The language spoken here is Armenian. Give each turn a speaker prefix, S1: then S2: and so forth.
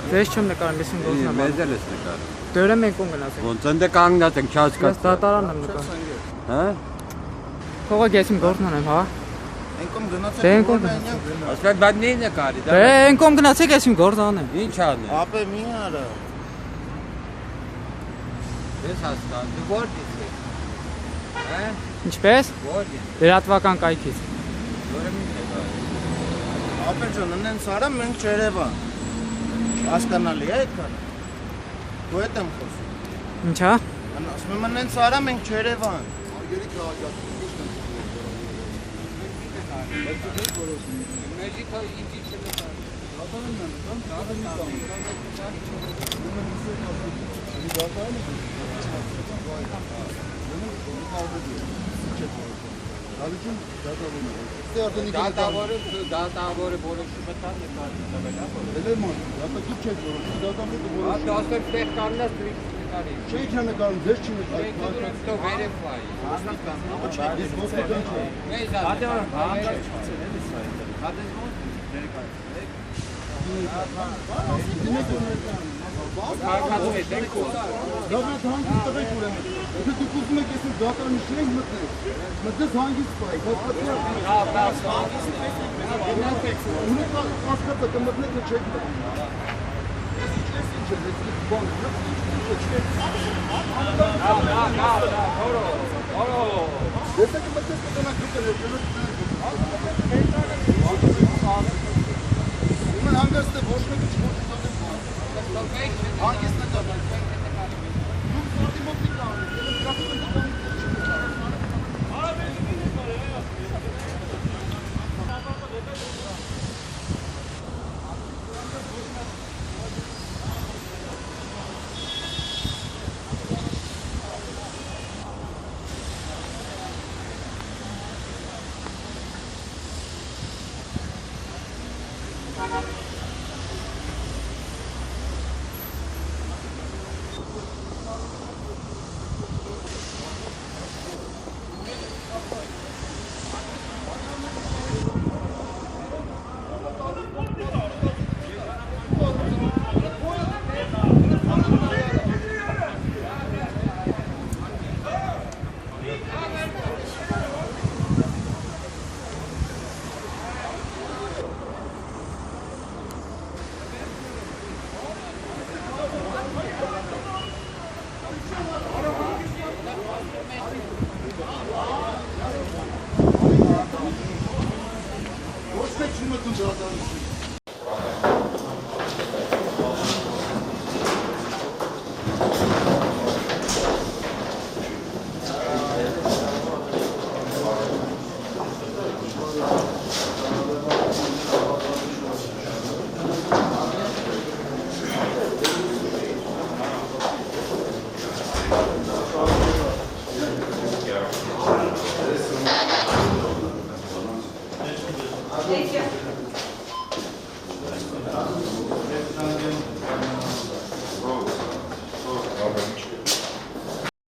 S1: Ձեզ չեմ նկարում, ես իմ գործն եմ։
S2: Մեզ էլ ես նկարում։
S1: Դերը մենք ում գնացենք։
S2: Ոնց ընդ կանգնած ենք չհասկացա։
S1: Ես դատարան եմ նկարում։
S2: Հա։
S1: Թողեք ես իմ գործն եմ, հա։
S3: Ենքում գնացեք։
S1: Դե ենքում
S2: Ասած բան նի նկարի դա։
S1: Դե ենքում գնացեք ես իմ գործն եմ։
S2: Ինչ անեմ։
S3: Ապե մի արա։
S2: Ես հասկան, դու որտե՞ց ես։ Հա։
S1: Ինչպես։
S2: Որտե՞ց։
S1: Լրատվական կայքից։
S2: Որը մի նկարի։
S3: Ապե ջան, նենց արա մենք Չերևան։ Հասկանալի է այդքան։ Ու հետ եմ խոսում։
S1: Ինչա։
S3: Ասում եմ նենց արա մենք Չերևան։
S2: Դատավորը որոշումը տան նկարի։
S4: Էլեման, դատակի չեք որոշում, դատավորը որոշում։
S2: Հա, դասեր տեղ կանգնած դու նկարի։
S4: Չէի չա նկարում, ձեզ չի նկարում։
S2: Դու վերեֆլայ։
S4: Ես ոսկոտան չեմ։
S2: Մեզ ադեոր բանջար Կարգացում է դենքո։
S4: Դավետ հանգիստ տվեք ուրեմն։ Եթե դուք ուզում եք ես դատարանի շենք մտնեք, մտես հանգիստ պայք, ունեք ասկացը կմտնեք է չեք մտնեք։ Ես ինչ եմ, ես բան, ես կմտնես կտանակ կտել Ումեն հանգաստ է ոչ մեկը չոչ տատեմ հանգիստ է տատեմ